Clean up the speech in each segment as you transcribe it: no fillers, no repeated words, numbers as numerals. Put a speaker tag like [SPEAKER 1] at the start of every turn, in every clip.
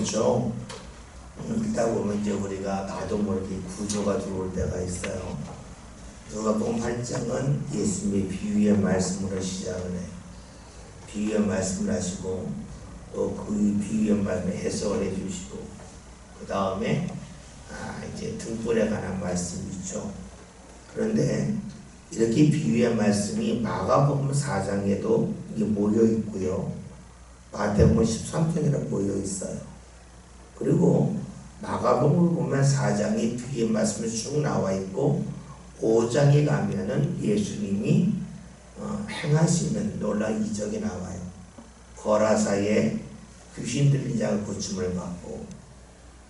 [SPEAKER 1] 그렇죠. 읽다 보면 이제 우리가 나도 모르게 구조가 들어올 때가 있어요. 누가복음 8장은 예수님의 비유의 말씀으로 시작을 해요. 비유의 말씀을 하시고 또 그 비유의 말씀을 해석을 해주시고 그 다음에 이제 등불에 관한 말씀이 있죠. 그런데 이렇게 비유의 말씀이 마가복음 4장에도 이게 모여 있고요. 마태복음 13장에도 모여 있어요. 그리고 마가복음을 보면 4장에 비유의 말씀이 쭉 나와 있고 5장에 가면은 예수님이 행하시는 놀라운 이적이 나와요. 거라사에 귀신 들린 자가 고침을 받고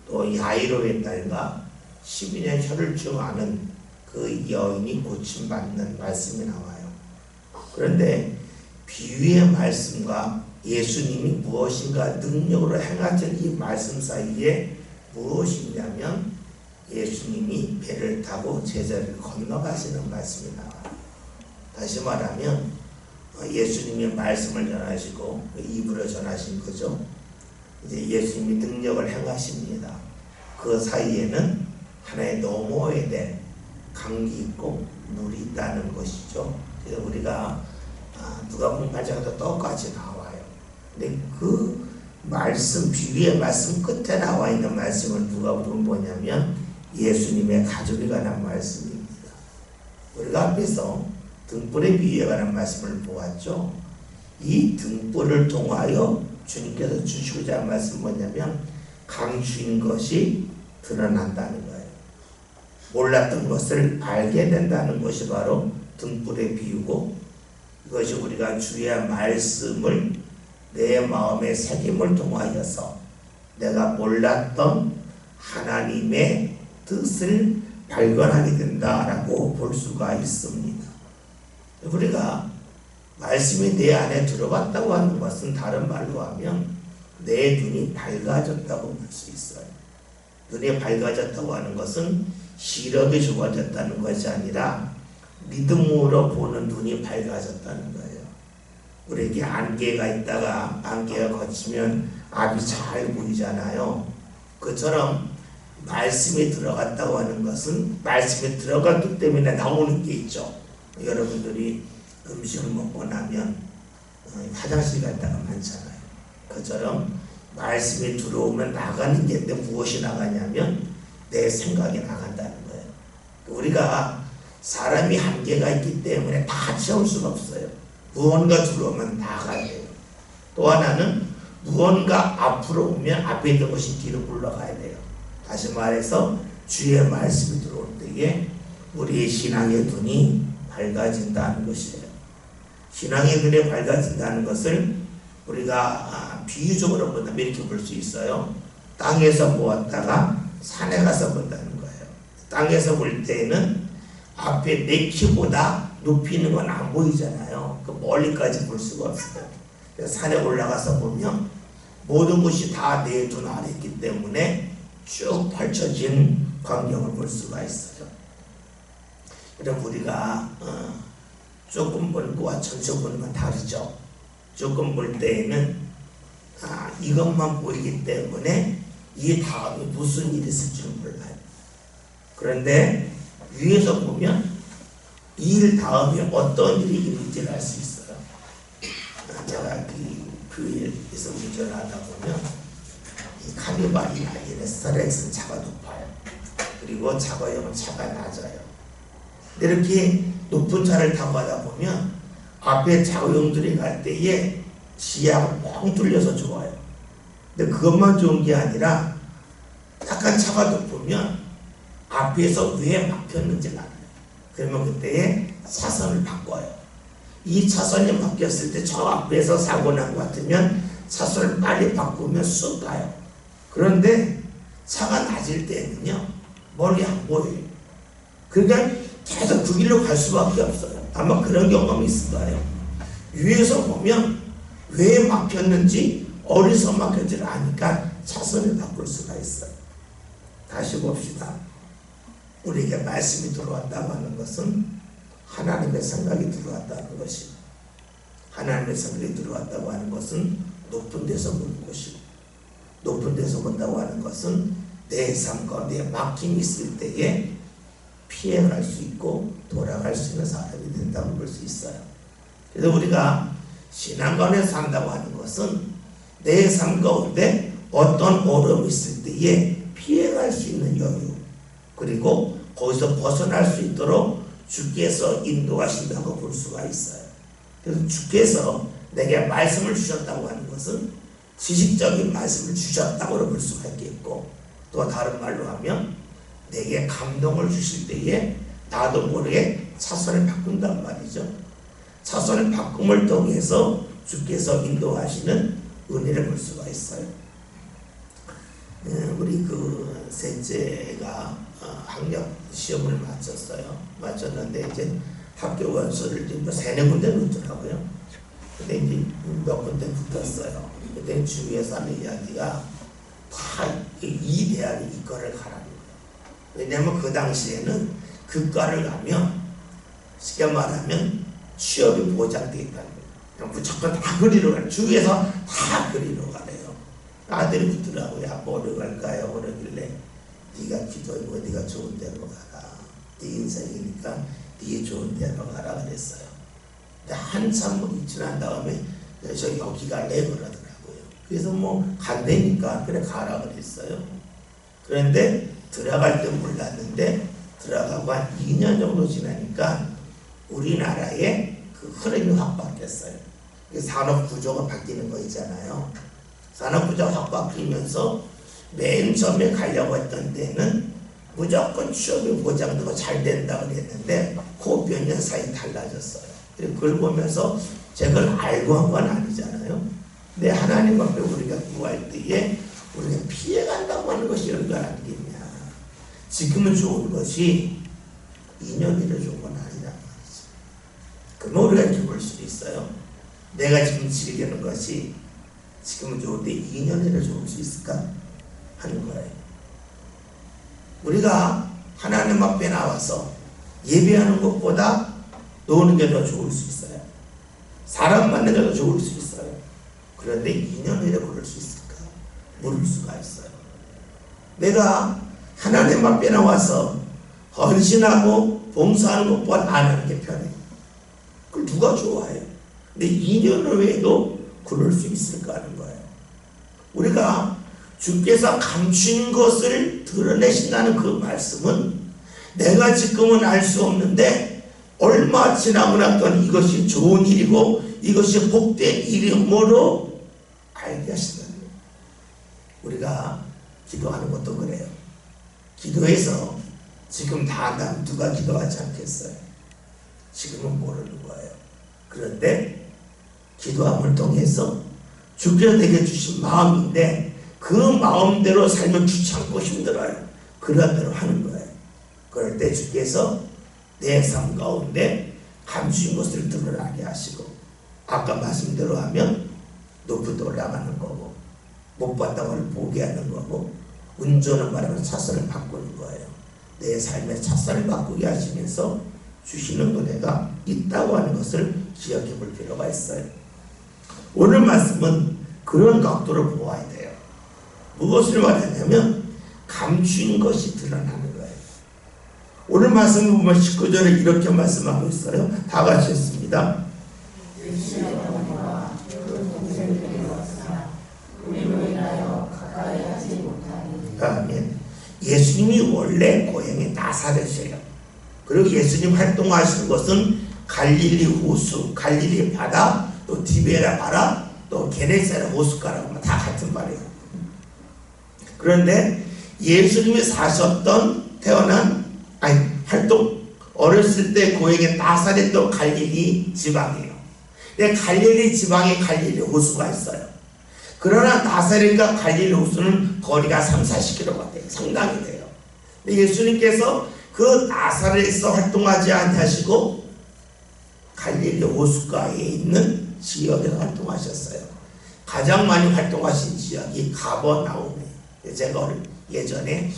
[SPEAKER 1] 또 야이로의 딸과 12년 혈루증 앓은 그 여인이 고침받는 말씀이 나와요. 그런데 비유의 말씀과 예수님이 무엇인가 능력으로 행하신 이 말씀 사이에 무엇이냐면 예수님이 배를 타고 제자를 건너가시는 말씀이 나와요. 다시 말하면 예수님이 말씀을 전하시고 입으로 전하신 거죠. 이제 예수님이 능력을 행하십니다. 그 사이에는 하나의 넘어야 될 강이 있고 물이 있다는 것이죠. 그래서 우리가 누가복음 8장에도 똑같이 나와요. 근데 그 말씀, 비유의 말씀 끝에 나와 있는 말씀을 누가 보면 뭐냐면 예수님의 가족에 관한 말씀입니다. 우리가 앞에서 등불의 비유에 관한 말씀을 보았죠. 이 등불을 통하여 주님께서 주시고자 한 말씀은 뭐냐면 감추인 것이 드러난다는 거예요. 몰랐던 것을 알게 된다는 것이 바로 등불의 비유고, 이것이 우리가 주의 말씀을 내 마음의 새김을 통하여서 내가 몰랐던 하나님의 뜻을 발견하게 된다라고 볼 수가 있습니다. 우리가 말씀이 내 안에 들어갔다고 하는 것은 다른 말로 하면 내 눈이 밝아졌다고 볼 수 있어요. 눈이 밝아졌다고 하는 것은 시력이 좋아졌다는 것이 아니라 믿음으로 보는 눈이 밝아졌다는 거예요. 우리에게 안개가 있다가 안개가 거치면 앞이 잘 보이잖아요. 그처럼 말씀이 들어갔다고 하는 것은 말씀이 들어갔기 때문에 나오는 게 있죠. 여러분들이 음식을 먹고 나면 화장실 갔다가 많잖아요. 그처럼 말씀이 들어오면 나가는 게 있는데 무엇이 나가냐면 내 생각이 나간다는 거예요. 우리가 사람이 한계가 있기 때문에 다 채울 수가 없어요. 무언가 들어오면 나가야 돼요. 또 하나는 무언가 앞으로 오면 앞에 있는 것이 뒤로 물러가야 돼요. 다시 말해서 주의 말씀이 들어올 때에 우리의 신앙의 눈이 밝아진다는 것이에요. 신앙의 눈이 밝아진다는 것을 우리가 비유적으로 본다면 이렇게 볼 수 있어요. 땅에서 보았다가 산에 가서 본다는 거예요. 땅에서 볼 때는 앞에 내 키보다 높이 있는 건 안 보이잖아요. 그 멀리까지 볼 수가 없어요. 그래서 산에 올라가서 보면 모든 것이 다 내 눈 아래 있기 때문에 쭉 펼쳐진 광경을 볼 수가 있어요. 그럼 우리가 조금 보는 것과 전체 보는 건 다르죠. 조금 볼 때에는 이것만 보이기 때문에 이 다음에 무슨 일이 있을지 몰라요. 그런데 위에서 보면 이 일 다음에 어떤 일이 있는지를 알 수 있어요. 제가 그 일에서 운전을 하다 보면 이 카니발이나 SRX는 차가 높아요. 그리고 차가용은 차가 낮아요. 근데 이렇게 높은 차를 타고 가다 보면 앞에 차고용들이 갈 때에 시야가 뻥 뚫려서 좋아요. 근데 그것만 좋은 게 아니라 약간 차가 높으면 앞에서 왜 막혔는지 알아요. 그러면 그때에 차선을 바꿔요. 이 차선이 바뀌었을 때 저 앞에서 사고 난 것 같으면 차선을 빨리 바꾸면 쑥 가요. 그런데 차가 낮을 때는요 멀리 안 보여요. 그러니까 계속 그 길로 갈 수밖에 없어요. 아마 그런 경험이 있을 거예요. 위에서 보면 왜 막혔는지 어디서 막혔는지를 아니까 차선을 바꿀 수가 있어요. 다시 봅시다. 우리에게 말씀이 들어왔다고 하는 것은 하나님의 생각이 들어왔다는 것이고, 하나님의 생각이 들어왔다고 하는 것은 높은 데서 보는 것이고, 높은 데서 본다고 하는 것은 내 삶 가운데 막힘이 있을 때에 피해갈 수 있고 돌아갈 수 있는 사람이 된다고 볼 수 있어요. 그래서 우리가 신앙관에서 산다고 하는 것은 내 삶 가운데 어떤 어려움이 있을 때에 피해갈 수 있는 여유, 그리고 거기서 벗어날 수 있도록 주께서 인도하신다고 볼 수가 있어요. 그래서 주께서 내게 말씀을 주셨다고 하는 것은 지식적인 말씀을 주셨다고 볼 수가 있겠고, 또 다른 말로 하면 내게 감동을 주실 때에 나도 모르게 차선을 바꾼단 말이죠. 차선을 바꿈을 통해서 주께서 인도하시는 은혜를 볼 수가 있어요. 우리 그 셋째가 학력 시험을 마쳤는데 이제 학교 원서를 뭐 3-4군데 넣더라고요. 근데 이제 몇 군데 붙었어요. 그때 주위에서 하는 이야기가 다 이 대학에 이과를 가라는 거예요. 왜냐하면 그 당시에는 그 과를 가면 쉽게 말하면 취업이 보장되어 있다는 거예요. 무조건 다 그리러 가요. 주위에서 다 그리러 가래요. 아들이 묻더라고요. 아빠 어디 갈까요? 그러길래 네가 기도하고 네가 좋은 데로 가라. 네 인생이니까 네 좋은 데로 가라 그랬어요. 근데 한참 지난 다음에 저 여기 갈래 그러더라고요. 그래서 뭐 간다니까 그래 가라 그랬어요. 그런데 들어갈 때 몰랐는데 들어가고 한 2년 정도 지나니까 우리나라의 그 흐름이 확 바뀌었어요. 산업 구조가 바뀌는 거 있잖아요. 산업 구조가 확 바뀌면서 맨 처음에 가려고 했던 데는 무조건 취업이 보장되고 잘 된다고 그랬는데 그 몇 년 사이 달라졌어요. 그걸 보면서 제가 그걸 알고 한 건 아니잖아요. 근데 하나님 앞에 우리가 구할 때에 우리가 피해간다고 하는 것이 이런 걸 알겠냐. 지금은 좋은 것이 2년 뒤로 좋은 건 아니란 말이죠. 그러면 우리가 이렇게 볼 수 있어요. 내가 지금 즐기는 것이 지금은 좋은데 2년 뒤로 좋을 수 있을까 하는 거예요. 우리가 하나님 앞에 나와서 예배하는 것보다 노는 게 더 좋을 수 있어요. 사람 만나는 게 더 좋을 수 있어요. 그런데 2년 후에 그럴 수 있을까? 모를 수가 있어요. 내가 하나님 앞에 나와서 헌신하고 봉사하는 것보다 안 하는 게 편해요. 그걸 누가 좋아해요? 근데 2년 후에도 그럴 수 있을까 하는 거예요. 우리가 주께서 감추신 것을 드러내신다는 그 말씀은 내가 지금은 알 수 없는데 얼마 지나고 났더니 이것이 좋은 일이고 이것이 복된 일이므로 알게 하신다는 거예요. 우리가 기도하는 것도 그래요. 기도해서 지금 다 한다면 누가 기도하지 않겠어요? 지금은 모르는 거예요. 그런데 기도함을 통해서 주께서 내게 주신 마음인데 그 마음대로 살면 귀찮고 힘들어요. 그런 대로 하는 거예요. 그럴 때 주께서 내 삶 가운데 감추신 것을 드러나게 하시고, 아까 말씀대로 하면 높은 데 올라가는 거고, 못 봤다고 하면 보게 하는 거고, 운전을 말하면 차선을 바꾸는 거예요. 내 삶의 차선을 바꾸게 하시면서 주시는 은혜가 있다고 하는 것을 기억해 볼 필요가 있어요. 오늘 말씀은 그런 각도로 보아야 돼요. 무엇을 말하냐면 감추인 것이 드러나는 거예요. 오늘 말씀을 보면 19절에 이렇게 말씀하고 있어요. 다 같이 했습니다. 아멘. 예수님이 원래 고향이 나사렛이에요. 그리고 예수님 활동하시는 것은 갈릴리 호수, 갈릴리 바다, 또 디베라 바다, 또 게네사렛 호숫가라고 하면 다 같은 말이에요. 그런데 예수님이 사셨던 어렸을 때 고향의 나사렛도 갈릴리 지방이에요. 근데 갈릴리 지방에 갈릴리 호수가 있어요. 그러나 나사렛과 갈릴리 호수는 거리가 3-40km가 돼요. 상당히 돼요. 근데 예수님께서 그 나사렛에서 활동하지 않으시고 갈릴리 호수가에 있는 지역에서 활동하셨어요. 가장 많이 활동하신 지역이 가버나움이에요. 제가 예전에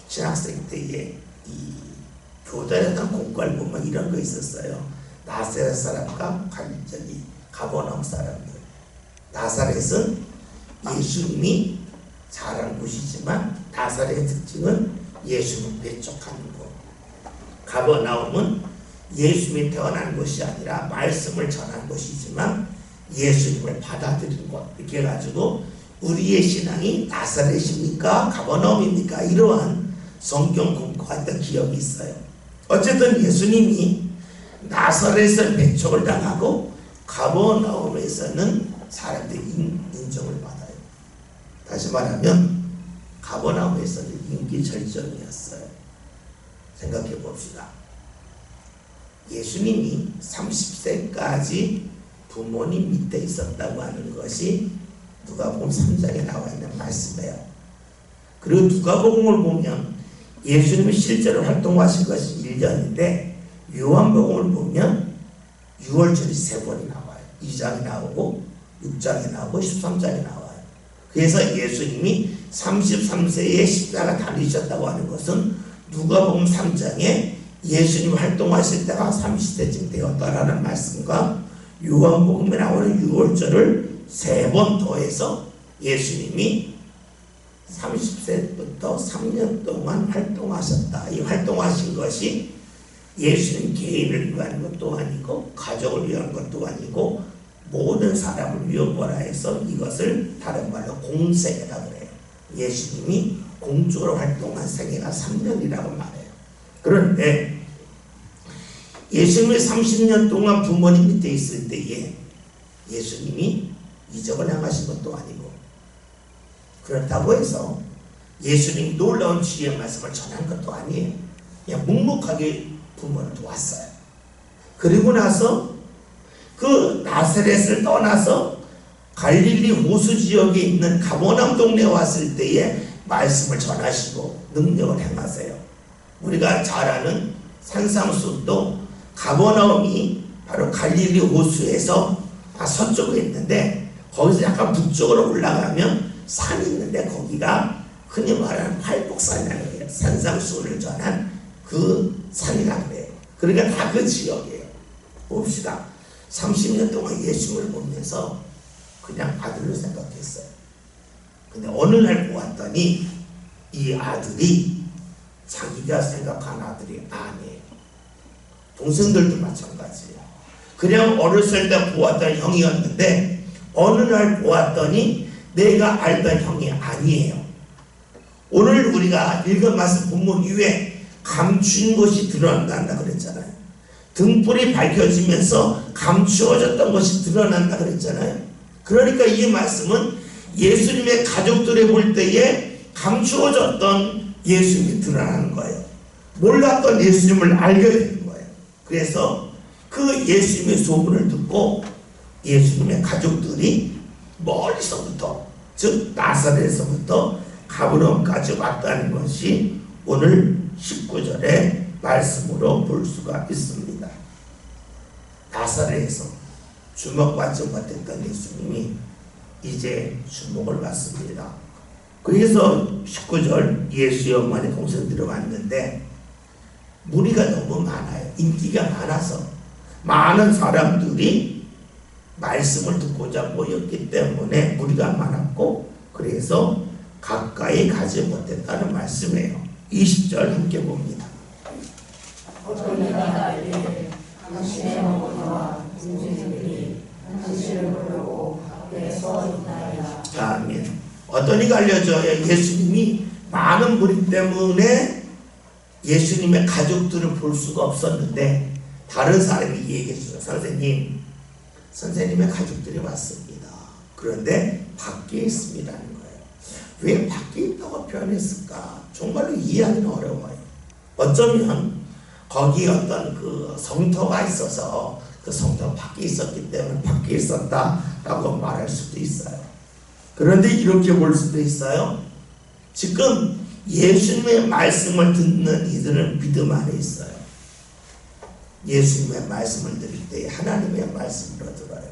[SPEAKER 1] 신학생 때에 이 교단했던 공과를 보면 이런 거 있었어요. 나사렛 사람과 가버나움 사람들. 나사렛은 예수님이 자란 곳이지만 나사렛의 특징은 예수님을 배척하는 곳. 가버나움은 예수님이 태어난 곳이 아니라 말씀을 전한 곳이지만 예수님을 받아들인 곳. 이렇게 해가지고 우리의 신앙이 나사렛입니까? 가버나움입니까? 이러한 성경 공부가 했던 기억이 있어요. 어쨌든 예수님이 나사렛에서 배척을 당하고 가버나움에서는 사람들이 인정을 받아요. 다시 말하면 가버나움에서는 인기 절정이었어요. 생각해 봅시다. 예수님이 30세까지 부모님 밑에 있었다고 하는 것이 누가복음 3장에 나와 있는 말씀이에요. 그리고 누가복음을 보면 예수님이 실제로 활동하신 것이 1년인데 요한복음을 보면 6월절이 3번이 나와요. 2장에 나오고 6장에 나오고 13장에 나와요. 그래서 예수님이 33세에 십자가 달리셨다고 하는 것은 누가복음 3장에 예수님 활동하실 때가 30세쯤 되었다라는 말씀과 요한복음에 나오는 6월절을 3번 더해서 예수님이 30세부터 3년 동안 활동하셨다. 이 활동하신 것이 예수님 개인을 위한 것도 아니고 가족을 위한 것도 아니고 모든 사람을 위한 거라 해서 이것을 다른 말로 공생애라고 그래요. 예수님이 공적으로 활동한 생애가 3년이라고 말해요. 그런데 예수님이 30년 동안 부모님 밑에 있을 때에 예수님이 이적을 행하신 것도 아니고 그렇다고 해서 예수님이 놀라운 지혜의 말씀을 전한 것도 아니에요. 그냥 묵묵하게 부모를 도왔어요. 그리고 나서 그 나사렛을 떠나서 갈릴리 호수 지역에 있는 가버나움 동네에 왔을 때에 말씀을 전하시고 능력을 행하세요. 우리가 잘 아는 산상수도 가버나움이 바로 갈릴리 호수에서 서쪽에 있는데 거기서 약간 북쪽으로 올라가면 산이 있는데 거기가 흔히 말하는 팔복산이라고 해요. 산상수를 전한 그 산이라고 해요. 그러니까 다 그 지역이에요. 봅시다. 30년 동안 예수님을 보면서 그냥 아들로 생각했어요. 근데 어느 날 보았더니 이 아들이 자기가 생각한 아들이 아니에요. 동생들도 마찬가지예요. 그냥 어렸을 때 보았던 형이었는데 어느 날 보았더니 내가 알던 형이 아니에요. 오늘 우리가 읽은 말씀 본문 이후에 감춘 것이 드러난다 그랬잖아요. 등불이 밝혀지면서 감추어졌던 것이 드러난다 그랬잖아요. 그러니까 이 말씀은 예수님의 가족들이 볼 때에 감추어졌던 예수님이 드러나는 거예요. 몰랐던 예수님을 알게 되는 거예요. 그래서 그 예수님의 소문을 듣고 예수님의 가족들이 멀리서부터 즉 나사렛에서부터 가버나움까지 왔다는 것이 오늘 19절의 말씀으로 볼 수가 있습니다. 나사렛에서 주목받지 못했던 예수님이 이제 주목을 받습니다. 그래서 19절 예수의 어머니 동생들이 왔는데 무리가 너무 많아요. 인기가 많아서 많은 사람들이 말씀을 듣고자 모였기 때문에 무리가 많았고 그래서 가까이 가지 못했다는 말씀이에요. 20절 함께 봅니다.
[SPEAKER 2] 어떤 이가 이르되 당신의 어머니와 동생들이 당신을 부르고 밖에 서 있나이다.
[SPEAKER 1] 아멘. 어떤 이가 알려줘요. 예수님이 많은 무리 때문에 예수님의 가족들을 볼 수가 없었는데 다른 사람이 얘기했어요. 선생님의 가족들이 왔습니다. 그런데 밖에 있습니다는 거예요. 왜 밖에 있다고 표현했을까? 정말로 이해하기는 어려워요. 어쩌면 거기에 어떤 그 성터가 있어서 그 성터 밖에 있었기 때문에 밖에 있었다라고 말할 수도 있어요. 그런데 이렇게 볼 수도 있어요. 지금 예수님의 말씀을 듣는 이들은 믿음 안에 있어요. 예수님의 말씀을 들을 때 하나님의 말씀으로 들어요.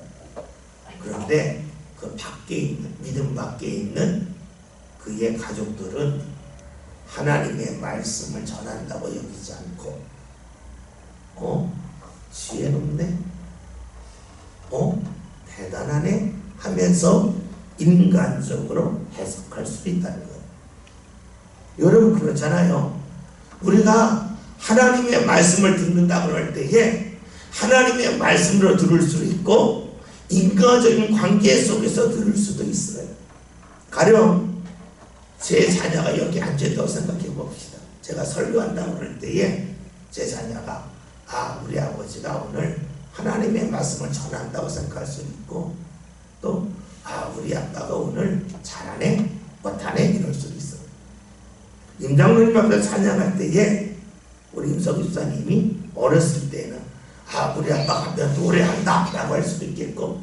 [SPEAKER 1] 그런데 그 밖에 있는 믿음 밖에 있는 그의 가족들은 하나님의 말씀을 전한다고 여기지 않고 지혜롭네? 대단하네? 하면서 인간적으로 해석할 수 있다는 거예요. 여러분 그렇잖아요. 우리가 하나님의 말씀을 듣는다고 할 때에 하나님의 말씀으로 들을 수 있고 인간적인 관계 속에서 들을 수도 있어요. 가령 제 자녀가 여기 앉아있다고 생각해 봅시다. 제가 설교한다고 할 때에 제 자녀가 우리 아버지가 오늘 하나님의 말씀을 전한다고 생각할 수 있고 또 우리 아빠가 오늘 잘하네 못하네 이럴 수도 있어요. 임장로님 앞에서 찬양할 때에 우리 임석 집사님이 어렸을 때는 우리 아빠가 하면 노래한다 라고 할 수도 있겠고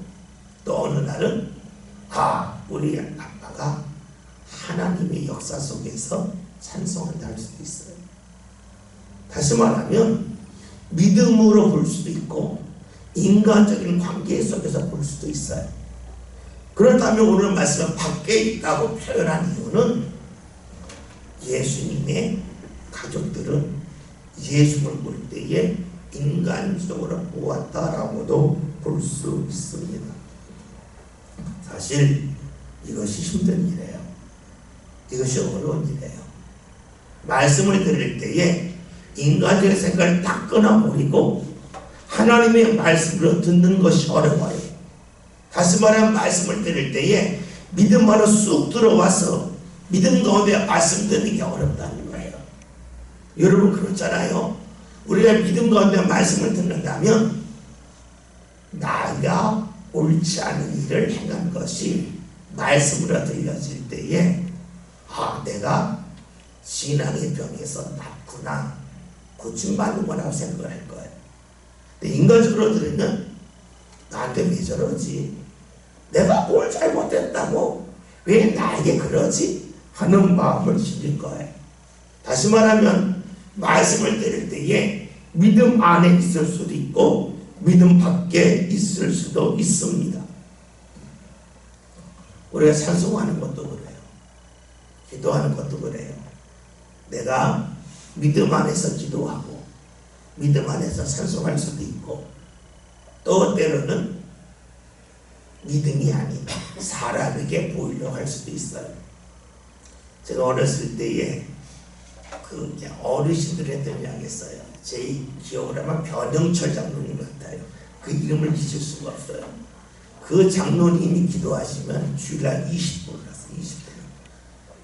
[SPEAKER 1] 또 어느 날은 우리 아빠가 하나님의 역사 속에서 찬송한다 할 수도 있어요. 다시 말하면 믿음으로 볼 수도 있고 인간적인 관계 속에서 볼 수도 있어요. 그렇다면 오늘 말씀은 밖에 있다고 표현한 이유는 예수님의 가족들은 예수를 볼 때에 인간적으로 보았다라고도 볼 수 있습니다. 사실 이것이 힘든 일이에요. 이것이 어려운 일이에요. 말씀을 들을 때에 인간적인 생각을 딱 끊어버리고 하나님의 말씀으로 듣는 것이 어려워요. 다시 말하면 말씀을 들을 때에 믿음 안으로 쑥 들어와서 믿음 가운데 말씀 듣는 게 어렵다는 거예요. 여러분 그렇잖아요. 우리가 믿음 가운데 말씀을 듣는다면 나가 옳지 않은 일을 행한 것이 말씀으로 들려질 때에 내가 신앙의 병에서 낫구나 고침받는 거라고 생각을 할 거예요. 근데 인간적으로 들으면 나한테 왜 저러지? 내가 뭘 잘못했다고 왜 나에게 그러지? 하는 마음을 실릴 거예요. 다시 말하면 말씀을 들을 때에 믿음 안에 있을 수도 있고 믿음 밖에 있을 수도 있습니다. 우리가 찬송하는 것도 그래요. 기도하는 것도 그래요. 내가 믿음 안에서 기도하고 믿음 안에서 찬송할 수도 있고 또 때로는 믿음이 아닌 사람에게 보이려고 할 수도 있어요. 제가 어렸을 때에 어르신들 했던 이야기 있어요. 제 기억으로 하면 변영철 장로님 같아요. 그 이름을 잊을 수가 없어요. 그 장로님이 기도하시면 주일날 20분을 했어요. 20분.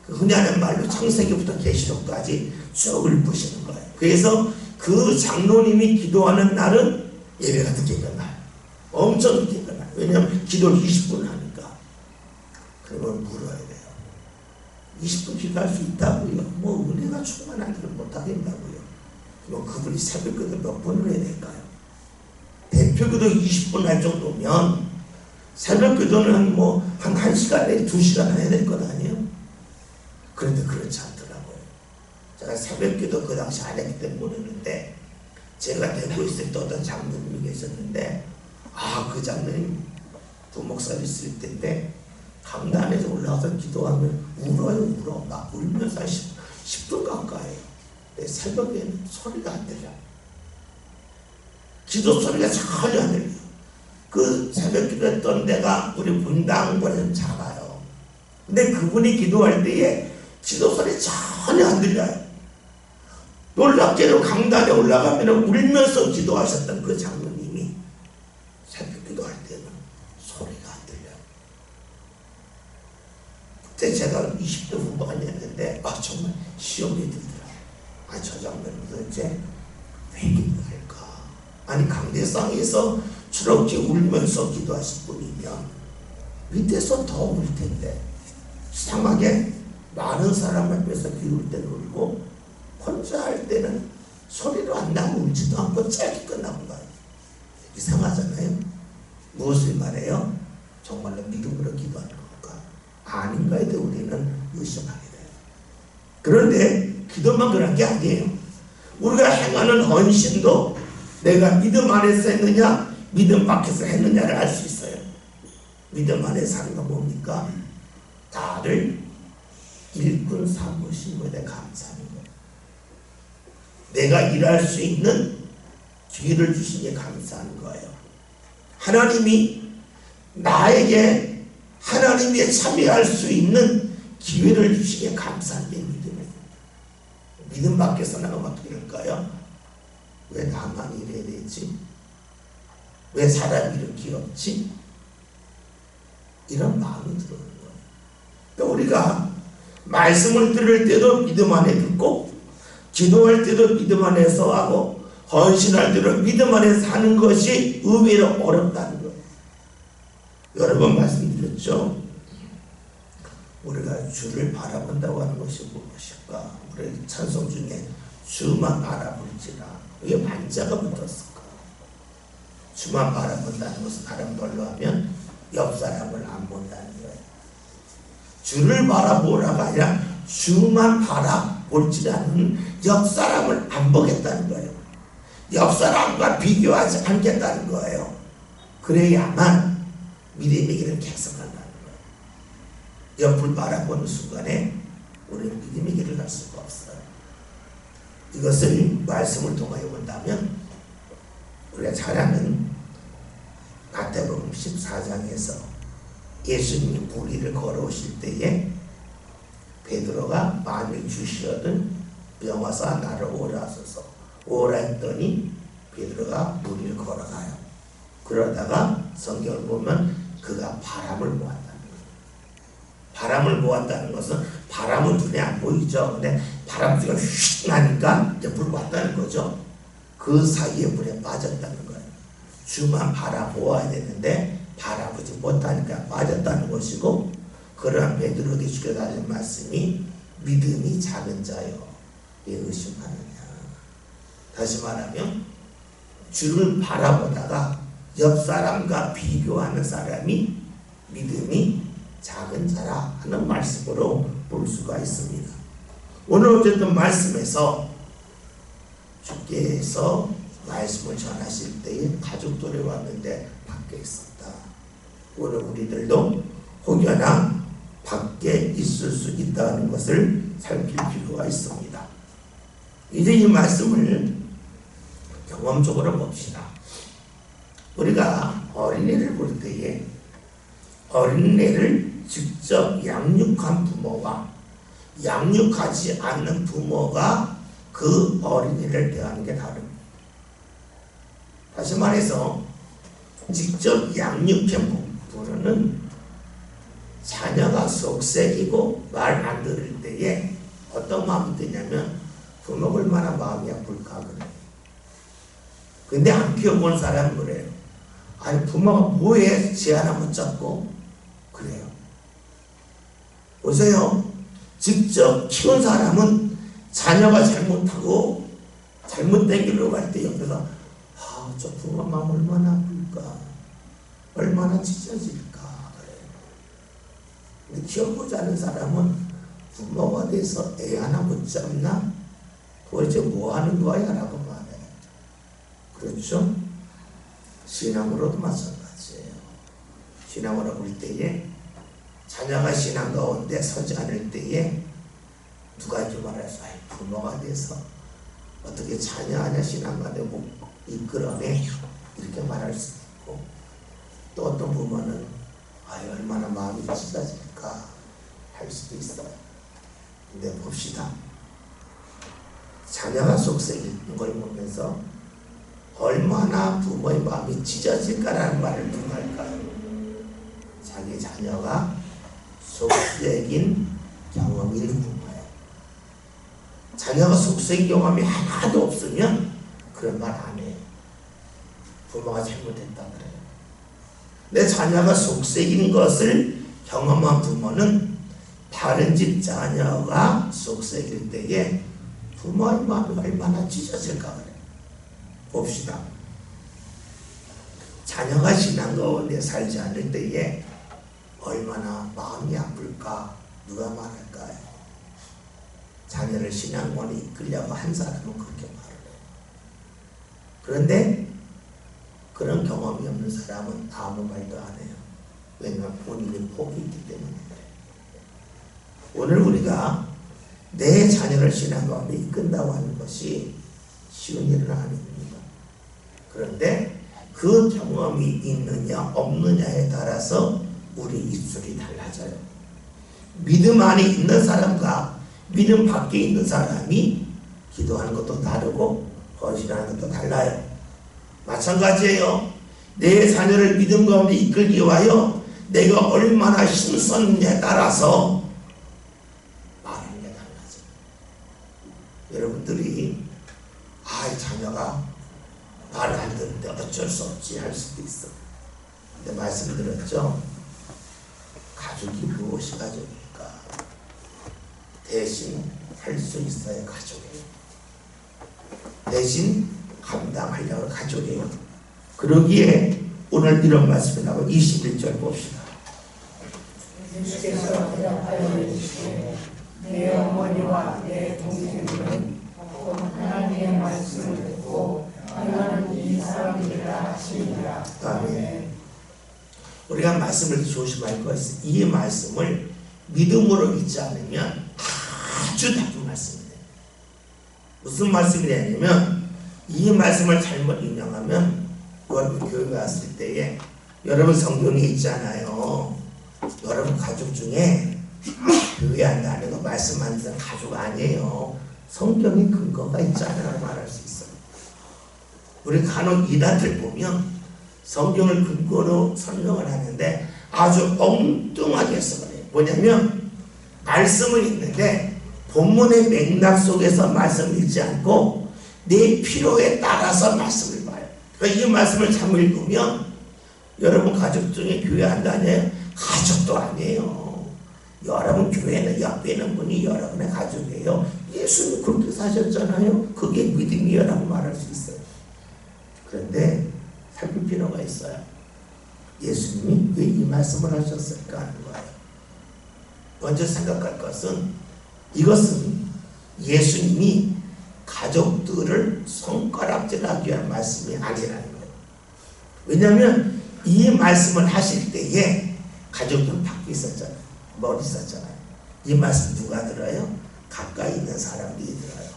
[SPEAKER 1] 그 흔히 하는 말로 창세기부터 계시록까지 쭉 읊으시는 거예요. 그래서 그 장로님이 기도하는 날은 예배가 늦게 끝나요. 엄청 늦게 끝나요. 왜냐하면 기도를 20분을 하니까. 그러면 물어야 돼요. 20분 기도할 수 있다고요? 뭐 은혜가 충만하기는 못하겠다고요. 그럼 그분이 새벽기도 몇 분을 해야 될까요? 대표기도 20분 할 정도면 새벽기도는 한 1시간, 2시간 해야 될 것 아니에요? 그런데 그렇지 않더라고요. 제가 새벽기도 그 당시 안 했기 때문에 모르는데 제가 되고 있을 때 어떤 장로님이 계셨는데 그 장로님 부목사님 있을 때인데 강단에서 올라가서 기도하면 울어요. 막 울면서 10분 가까이. 근데 새벽에는 소리가 안 들려요. 기도 소리가 전혀 안 들려요. 그 새벽 기도했던 데가 우리 분당보다는 작아요. 근데 그분이 기도할 때에 기도 소리 전혀 안 들려요. 놀랍게도 강단에 올라가면 울면서 기도하셨던 그 장로님이 새벽 기도할 때는 소리가 안 들려요. 그때 제가 20대 후반이 했는데 정말 시험이 들더라고요. 저 장면은 도대체 왜 기도할까? 아니 강대상에서 저렇게 울면서 기도하실 분이면 밑에서 더 울 텐데 이상하게 많은 사람 앞에서 기도할 때는 울고 혼자 할 때는 소리로 안 나고 울지도 않고 짧게 끝나고 가요. 이상하잖아요. 무엇을 말해요? 정말로 믿음으로 기도하는 걸까? 아닌가에 대해 우리는 의심하게 돼요. 그런데 기도만 그런 게 아니에요. 우리가 행하는 헌신도 내가 믿음 안에서 했느냐 믿음 밖에서 했느냐를 알 수 있어요. 믿음 안에서 하는 건 뭡니까? 다들 일꾼 삼으신 것에 감사하는 거예요. 내가 일할 수 있는 기회를 주신 게 감사한 거예요. 하나님이 나에게 하나님에 참여할 수 있는 기회를 주시기에 감사한 게 믿음입니다. 믿음 밖에서 나가면 어떻게 될까요? 왜 나만 이래야 되지? 왜 사람이 이렇게 없지? 이런 마음이 들어오는 거예요. 그러니까 우리가 말씀을 들을 때도 믿음 안에 듣고, 기도할 때도 믿음 안에서 하고, 헌신할 때도 믿음 안에서 하는 것이 의외로 어렵다는 거예요. 여러 번 말씀드렸죠. 우리가 주를 바라본다고 하는 것이 무엇일까? 우리 찬송 중에 주만 바라볼지라. 왜 만자가 붙었을까? 주만 바라본다는 것은 다른 걸로 하면 옆 사람을 안 본다는 거예요. 주를 바라보라가 아니라 주만 바라볼지라는 옆 사람을 안 보겠다는 거예요. 옆 사람과 비교하지 않겠다는 거예요. 그래야만 믿음의 길을 개선한다는 거예요. 옆을 바라보는 순간에 우리는 믿음의 길을 갈 수가 없어요. 이것을 말씀을 통하여 본다면 우리가 잘 아는 마태복음 14장에서 예수님이 물 위를 걸어오실 때에 베드로가 만일 주시거든 명하사 나를 오라 하소서. 오라 했더니 베드로가 물 위를 걸어가요. 그러다가 성경을 보면 그가 바람을 모았다는 거예요. 바람을 모았다는 것은 바람은 눈에 안 보이죠. 근데 바람소리가 휙 나니까 이제 물 왔다는 거죠. 그 사이에 물에 빠졌다는 거예요. 주만 바라보아야 되는데 바라보지 못하니까 빠졌다는 것이고, 그러한 베드로에게 주께서 하신 말씀이 믿음이 작은 자여 왜 의심하느냐. 다시 말하면 주를 바라보다가 옆 사람과 비교하는 사람이 믿음이 작은 자라 하는 말씀으로 볼 수가 있습니다. 오늘 어쨌든 말씀에서 주께서 말씀을 전하실 때에 가족들이 왔는데 밖에 있었다. 오늘 우리들도 혹여나 밖에 있을 수 있다는 것을 살필 필요가 있습니다. 이제 이 말씀을 경험적으로 봅시다. 우리가 어린애를 볼 때에 어린애를 직접 양육한 부모와 양육하지 않는 부모가 그 어린이를 대하는 게 다릅니다. 다시 말해서 직접 양육한 부모는 자녀가 속색이고 말 안 들을 때에 어떤 마음이 드냐면 부모가 얼마나 마음이 아플까 그래요. 근데 안 키워본 사람은 그래요. 아니 부모가 뭐해 지 하나 못 잡고 그래요. 보세요. 직접 키운 사람은 자녀가 잘못하고 잘못된 길로 갈 때 옆에서 저 부모 마음 얼마나 아플까, 얼마나 찢어질까 그래요. 근데 키워보지 않은 사람은 부모가 돼서 애 하나 못 잡나? 도대체 뭐 하는 거야? 라고 말해요. 그렇죠? 신앙으로도 마찬가지예요. 신앙으로 볼 때에 자녀가 신앙 가운데 서지 않을 때에 누가 이렇게 말해서 부모가 돼서 어떻게 자녀 하냐 신앙 가운데 뭐 이끌어내 이렇게 말할 수도 있고, 또 어떤 부모는 얼마나 마음이 찢어질까 할 수도 있어요. 근데 봅시다. 자녀가 속색인 걸 보면서 얼마나 부모의 마음이 찢어질까라는 말을 누가 할까요? 자기 자녀가 속색인 경험이 있는 부모예요. 자녀가 속색인 경험이 하나도 없으면 그런 말 안 해요. 부모가 잘못했다 그래요. 내 자녀가 속색인 것을 경험한 부모는 다른 집 자녀가 속색일 때에 부모의 마음이 얼마나 찢어질까 그래요. 봅시다. 자녀가 신앙 가운데 살지 않을 때에 얼마나 마음이 아플까 누가 말할까요? 자녀를 신앙원에 이끌려고 한 사람은 그렇게 말을 해요. 그런데 그런 경험이 없는 사람은 아무 말도 안 해요. 왜냐하면 본인이 복이 있기 때문에 그래요. 오늘 우리가 내 자녀를 신앙 가운데 이끈다고 하는 것이 쉬운 일은 아닙니다. 그런데 그 경험이 있느냐 없느냐에 따라서 우리 입술이 달라져요. 믿음 안에 있는 사람과 믿음 밖에 있는 사람이 기도하는 것도 다르고 헌신하는 것도 달라요. 마찬가지예요. 내 자녀를 믿음 가운데 이끌기 위하여 내가 얼마나 힘썼느냐에 따라서 말하는 게 달라져요. 여러분들이 자녀가 말을 안 듣는데 어쩔 수 없지 할 수도 있어. 근데 말씀드렸죠. 가족이 무엇이 가족일까? 대신 할 수 있어야 가족이에요. 대신 감당하려고 가족이에요. 그러기에 오늘 이런 말씀이 나오고 21절 봅시다.
[SPEAKER 2] 예수께서 대답하여 이르시되 내 어머니와 내 동생들은 하나님의 말씀을 듣고 행하는 이 사람들이라 하시니라.
[SPEAKER 1] 아멘. 우리가 말씀을 조심할 것은 이 말씀을 믿음으로 믿지 않으면 아주 나쁜 말씀이에요. 무슨 말씀이냐면 이 말씀을 잘못 인용하면 여러분 교회 왔을 때에 여러분 성경에 있잖아요. 여러분 가족 중에 교회 안 다니고 말씀 안 듣는 가족 아니에요. 성경에 근거가 있잖아요. 말할 수 있어요. 우리 간혹 이단들 보면 성경을 근거로 설명을 하는데 아주 엉뚱하게 해서 그래요. 뭐냐면 말씀은 있는데 본문의 맥락 속에서 말씀을 읽지 않고 내 필요에 따라서 말씀을 봐요. 그러니까 이 말씀을 잘못 읽으면 여러분 가족 중에 교회 안 다녀요? 가족도 아니에요. 여러분 교회는 옆에 있는 분이 여러분의 가족이에요. 예수님 그렇게 사셨잖아요. 그게 믿음이라고 말할 수 있어요. 그런데 살필 필요가 있어요. 예수님이 왜 이 말씀을 하셨을까 하는 거예요. 먼저 생각할 것은 이것은 예수님이 가족들을 손가락질하기 위한 말씀이 아니라는 거예요. 왜냐하면 이 말씀을 하실 때에 가족들은 밖에 있었잖아요. 멀리 있었잖아요. 이 말씀 누가 들어요? 가까이 있는 사람들이 들어요.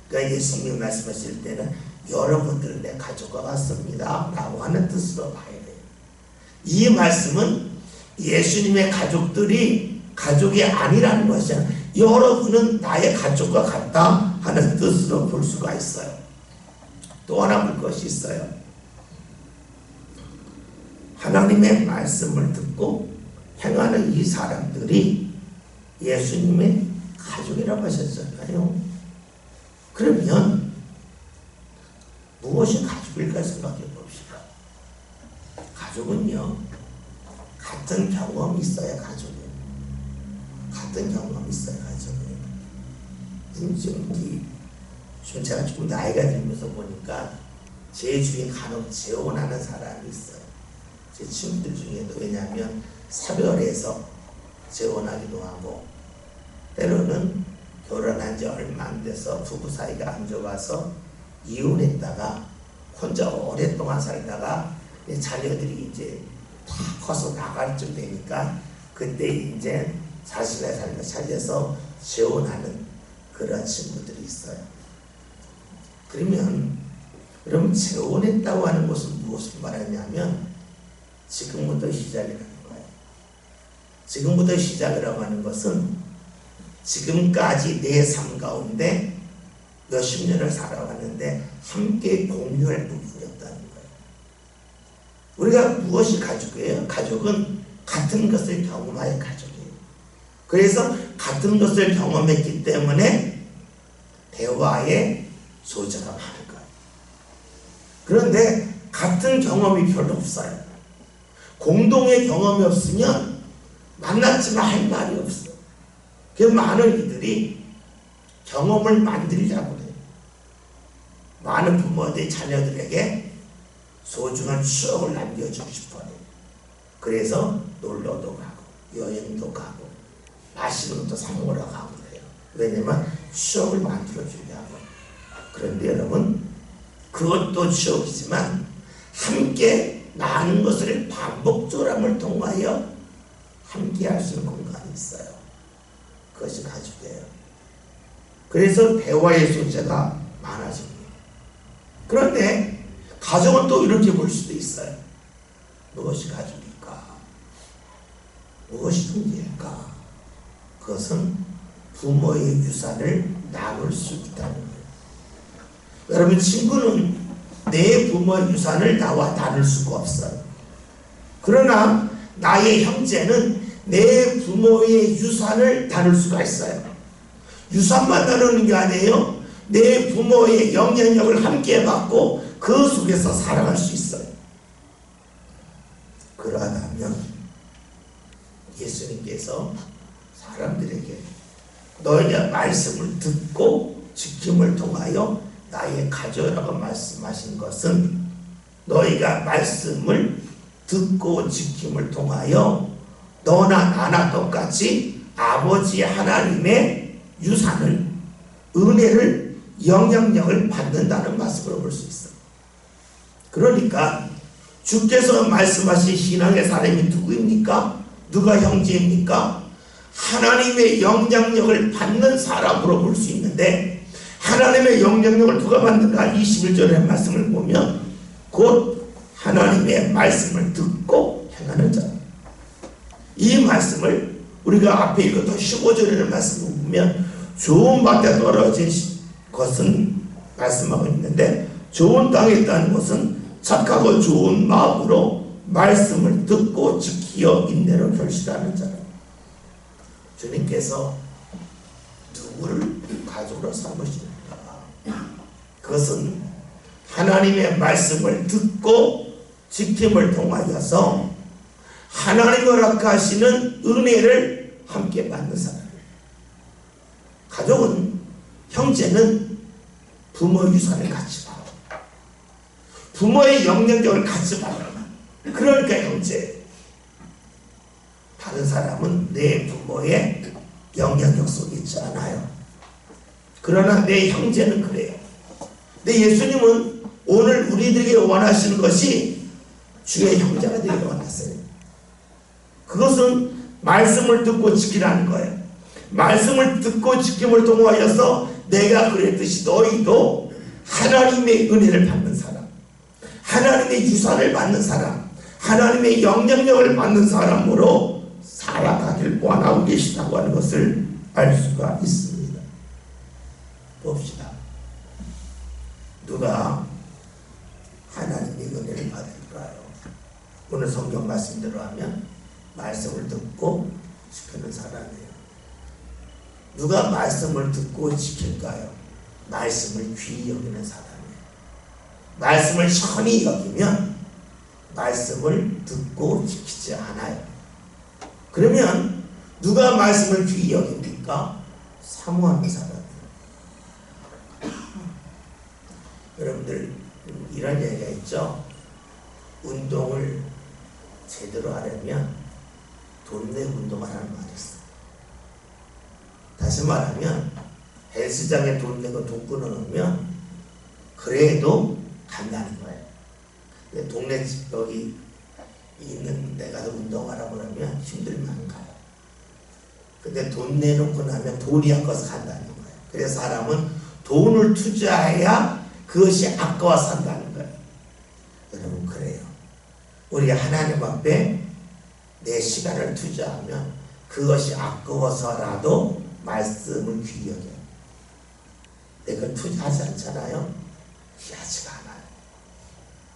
[SPEAKER 1] 그러니까 예수님이 말씀하실 때는 여러분들 내 가족과 같습니다 라고 하는 뜻으로 봐야 돼요. 이 말씀은 예수님의 가족들이 가족이 아니라는 것이야. 여러분은 나의 가족과 같다 하는 뜻으로 볼 수가 있어요. 또 하나 볼 것이 있어요. 하나님의 말씀을 듣고 행하는 이 사람들이 예수님의 가족이라고 하셨잖아요. 그러면 무엇이 가족일까 생각해 봅시다. 가족은요, 같은 경험이 있어야 가족이에요. 같은 경험이 있어야 가족이에요. 지금 제가 조금 나이가 들면서 보니까 제 주위에 간혹 재혼하는 사람이 있어요. 제 친구들 중에도. 왜냐하면 사별해서 재혼하기도 하고, 때로는 결혼한 지 얼마 안 돼서 부부 사이가 안 좋아서 이혼했다가 혼자 오랫동안 살다가 자녀들이 이제 다 커서 나갈 쯤 되니까 그때 이제 자신의 삶을 살려서 재혼하는 그런 친구들이 있어요. 그러면 여러분 재혼했다고 하는 것은 무엇을 말하냐면 지금부터 시작이라는 거예요. 지금부터 시작이라고 하는 것은 지금까지 내 삶 가운데 몇십 년을 살아왔는데 함께 공유할 부분이 없다는 거예요. 우리가 무엇이 가족이에요? 가족은 같은 것을 경험하여 가족이에요. 그래서 같은 것을 경험했기 때문에 대화의 소재가 많은 거예요. 그런데 같은 경험이 별로 없어요. 공동의 경험이 없으면 만났지만 할 말이 없어요. 그래서 많은 이들이 경험을 만들자고 해요. 많은 부모들이 자녀들에게 소중한 추억을 남겨주고 싶어요. 그래서 놀러도 가고 여행도 가고 맛있는 것도 사 먹으러 가고 그래요. 왜냐면 추억을 만들어주려고. 그런데 여러분 그것도 추억이지만 함께 많은 것을 반복적으로 함을 통하여 함께 할 수 있는 공간이 있어요. 그것이 가족이에요. 그래서 대화의 소재가 많아집니다. 그런데 가족은 또 이렇게 볼 수도 있어요. 무엇이 가족일까? 무엇이 통제일까? 그것은 부모의 유산을 나눌 수 있다는 거예요. 여러분, 친구는 내 부모의 유산을 나와 나눌 수가 없어요. 그러나 나의 형제는 내 부모의 유산을 나눌 수가 있어요. 유산만 나누는 게 아니에요. 내 부모의 영향력을 함께 받고 그 속에서 살아갈 수 있어요. 그러하다면 예수님께서 사람들에게 너희가 말씀을 듣고 지킴을 통하여 나의 가져라고 말씀하신 것은 너희가 말씀을 듣고 지킴을 통하여 너나 나나 똑같이 아버지 하나님의 유산을, 은혜를, 영향력을 받는다는 말씀으로 볼 수 있어요. 그러니까 주께서 말씀하신 신앙의 사람이 누구입니까? 누가 형제입니까? 하나님의 영향력을 받는 사람으로 볼 수 있는데, 하나님의 영향력을 누가 받는가? 21절의 말씀을 보면 곧 하나님의 말씀을 듣고 행하는 자. 이 말씀을 우리가 앞에 읽었던 15절의 말씀을 보면 좋은 밭에 떨어진 것은 말씀하고 있는데, 좋은 땅에 있다는 것은 착하고 좋은 마음으로 말씀을 듣고 지키어 인내로 결실하는 자라. 주님께서 누구를 가족으로 삼으십니까? 그것은 하나님의 말씀을 듣고 지킴을 통하여서 하나님이 허락하시는 은혜를 함께 받는 사람. 가족은, 형제는 부모의 유산을 같이 받아. 부모의 영향력을 같이 받아. 그러니까 형제. 다른 사람은 내 부모의 영향력 속에 있지 않아요. 그러나 내 형제는 그래요. 근데 예수님은 오늘 우리들에게 원하시는 것이 주의 형제가 되기를 원하세요. 그것은 말씀을 듣고 지키라는 거예요. 말씀을 듣고 지킴을 통하여서 내가 그랬듯이 너희도 하나님의 은혜를 받는 사람, 하나님의 유산을 받는 사람, 하나님의 영향력을 받는 사람으로 살아가길 원하고 계시다고 하는 것을 알 수가 있습니다. 봅시다. 누가 하나님의 은혜를 받을까요? 오늘 성경 말씀대로 하면 말씀을 듣고 지키는 사람이에요. 누가 말씀을 듣고 지킬까요? 말씀을 귀히 여기는 사람이에요. 말씀을 선히 여기면 말씀을 듣고 지키지 않아요. 그러면 누가 말씀을 귀히 여깁니까? 사모하는 사람이에요. 여러분들 이런 얘기가 있죠. 운동을 제대로 하려면 돈 내고 운동하라는 말이 있어요. 다시 말하면 헬스장에 돈 내고 돈 끊어놓으면 그래도 간다는 거예요. 근데 동네 여기 있는 데 가서 운동하라고 그러면 힘들면 안 가요. 근데 돈 내놓고 나면 돈이 아까워서 간다는 거예요. 그래서 사람은 돈을 투자해야 그것이 아까워서 산다는 거예요. 여러분, 그래요. 우리 하나님 앞에 내 시간을 투자하면 그것이 아까워서라도 말씀을 귀히 여겨요. 내가 투자하지 않잖아요. 귀하지가 않아요.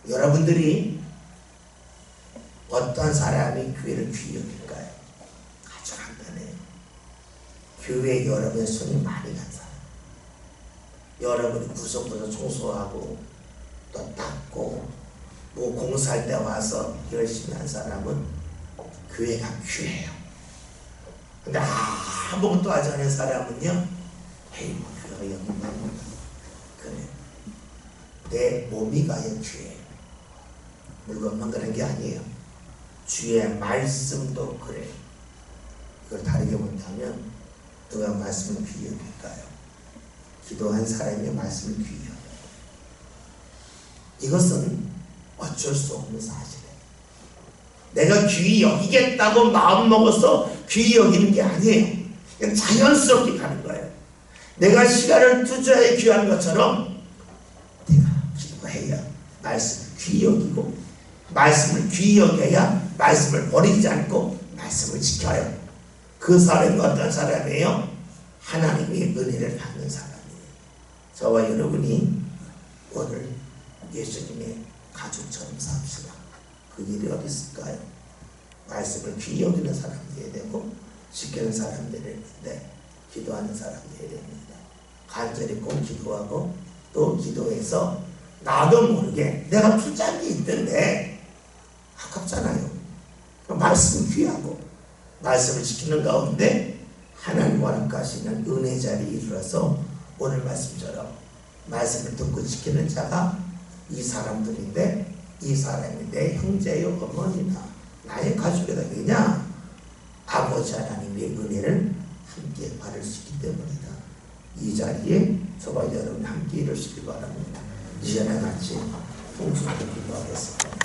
[SPEAKER 1] 여러분들이 어떤 사람이 교회를 귀히 여길까요? 아주 간단해요. 교회에 여러분의 손이 많이 간 사람, 여러분이 구석구석 청소하고 또 닦고 뭐 공사할 때 와서 열심히 한 사람은 교회가 귀해요. 근데 아무것도 하지 않은 사람은요, 에이 뭐 교회가 여기만 그래. 내 몸이 가야 귀해요. 물건만 그런 게 아니에요. 주의 말씀도 그래요. 이걸 다르게 본다면 누가 말씀을 귀히 여길까요? 기도한 사람의 말씀을 귀히 여겨요. 이것은 어쩔 수 없는 사실이에요. 내가 귀히 여기겠다고 마음먹어서 귀히 여기는 게 아니에요. 그냥 자연스럽게 가는 거예요. 내가 시간을 투자해 귀한 것처럼 내가 기도해야 말씀을 귀히 여기고, 말씀을 귀히 여겨야 말씀을 버리지 않고 말씀을 말씀을 지켜요. 그 사람이 어떤 사람이에요? 하나님의 은혜를 받는 사람이에요. 저와 여러분이 오늘 예수님의 가족처럼 삽시다. 그 일이 어디 있을까요? 말씀을 귀히 여기는 사람 되어야 되고 지키는 사람 되어야 되는데 기도하는 사람 되어야 됩니다. 간절히 꼭 기도하고 또 기도해서 나도 모르게 내가 투자한 게 있던데 아깝잖아요. 말씀 귀하고 말씀을 지키는 가운데 하나님 허락하시는 은혜 자리에 이르러서 오늘 말씀처럼 말씀을 듣고 지키는 자가 이 사람들인데 이 사람이 내 형제요 어머니나 나의 가족이다. 왜냐? 아버지 하나님의 은혜를 함께 받을 수 있기 때문이다. 이 자리에 저와 여러분 함께 이루시기 바랍니다. 이 시간에 같이 통성으로 기도하겠습니다.